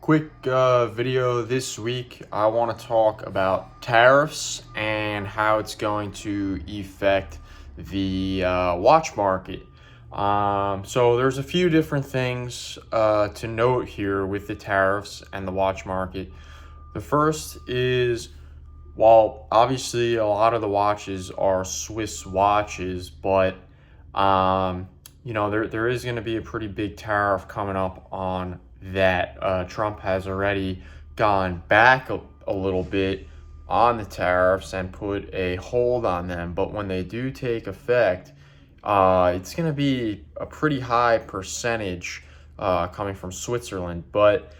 Quick video this week. I want to talk about tariffs and how it's going to affect the watch market. So there's a few different things to note here with the tariffs and the watch market. The first is, while obviously a lot of the watches are Swiss watches, but there is going to be a pretty big tariff coming up on that. Trump has already gone back a little bit on the tariffs and put a hold on them. But when they do take effect, it's going to be a pretty high percentage coming from Switzerland. But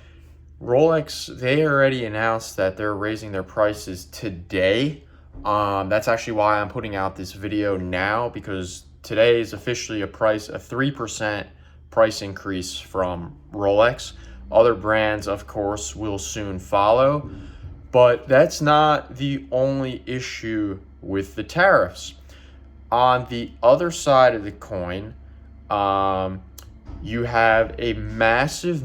Rolex, they already announced that they're raising their prices today. That's actually why I'm putting out this video now, because today is officially a 3% price increase from Rolex. Other brands, of course, will soon follow. But that's not the only issue with the tariffs. On the other side of the coin, you have a massive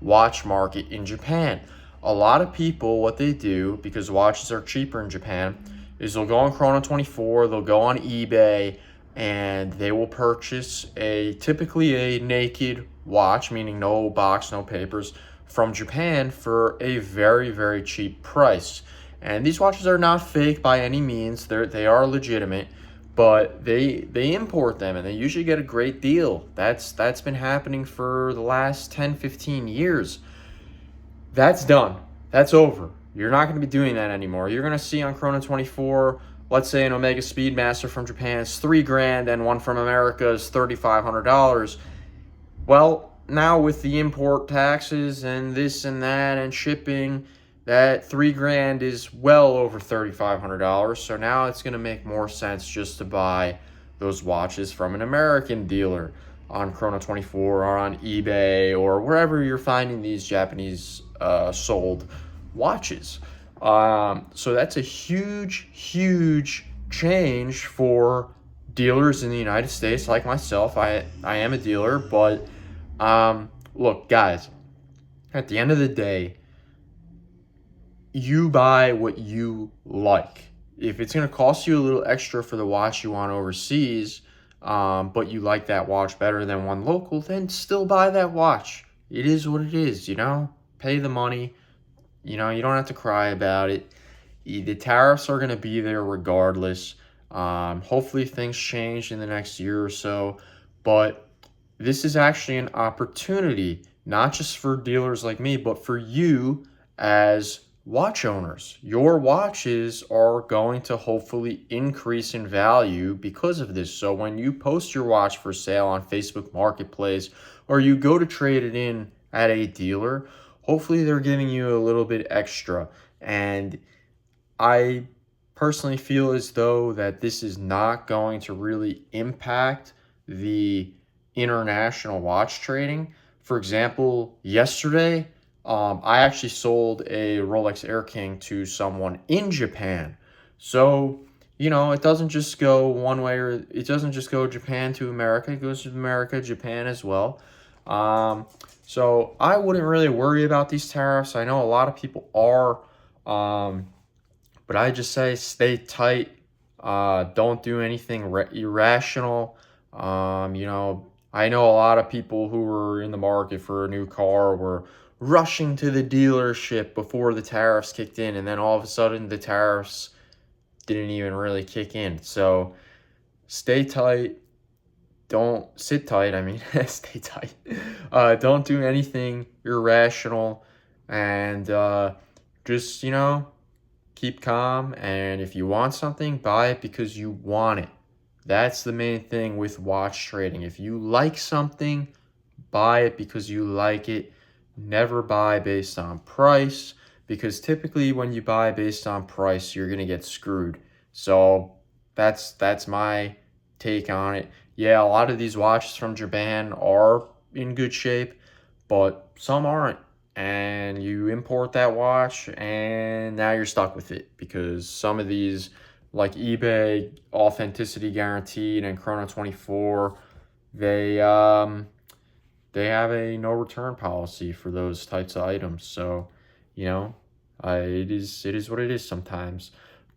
watch market in Japan. A lot of people, what they do, because watches are cheaper in Japan, is they'll go on Chrono24, they'll go on eBay, and they will purchase typically a naked watch, meaning no box, no papers, from Japan for a very, very cheap price. And these watches are not fake by any means. They are legitimate, but they import them, and they usually get a great deal. That's been happening for the last 10-15 years. That's done. That's over. You're not going to be doing that anymore. You're going to see on Chrono24, let's say an Omega Speedmaster from Japan is $3,000 and one from America is $3,500. Well, now with the import taxes and this and that and shipping, that $3,000 is well over $3,500. So now it's going to make more sense just to buy those watches from an American dealer on Chrono24 or on eBay or wherever you're finding these Japanese sold watches. So that's a huge change for dealers in the United States like myself. I am a dealer, but look, guys, at the end of the day, you buy what you like. If it's going to cost you a little extra for the watch you want overseas, but you like that watch better than one local, then still buy that watch. It is what it is, pay the money. You don't have to cry about it. The tariffs are going to be there regardless. Hopefully things change in the next year or so, but this is actually an opportunity, not just for dealers like me, but for you as watch owners. Your watches are going to hopefully increase in value because of this. So when you post your watch for sale on Facebook Marketplace, or you go to trade it in at a dealer, hopefully they're giving you a little bit extra. And I personally feel as though that this is not going to really impact the international watch trading. For example, yesterday, I actually sold a Rolex Air King to someone in Japan. So, it doesn't just go one way, or it doesn't just go Japan to America. It goes to America, Japan as well. So I wouldn't really worry about these tariffs. I know a lot of people are, but I just say stay tight. Don't do anything irrational. I know a lot of people who were in the market for a new car were rushing to the dealership before the tariffs kicked in, and then all of a sudden the tariffs didn't even really kick in. So stay tight. Don't sit tight. Stay tight. Don't do anything irrational, and just, keep calm. And if you want something, buy it because you want it. That's the main thing with watch trading. If you like something, buy it because you like it. Never buy based on price, because typically when you buy based on price, you're going to get screwed. So that's my take on it. Yeah, a lot of these watches from Japan are in good shape, but some aren't. And you import that watch, and now you're stuck with it, because some of these, like eBay, authenticity guaranteed, and Chrono24, they have a no return policy for those types of items. So, you know, it is what it is sometimes.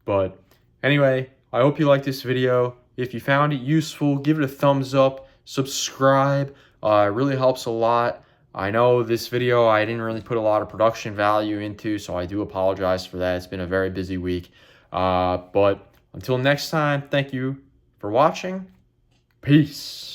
But anyway, I hope you liked this video. If you found it useful, give it a thumbs up, subscribe. It really helps a lot. I know this video I didn't really put a lot of production value into, so I do apologize for that. It's been a very busy week. But until next time, thank you for watching. Peace.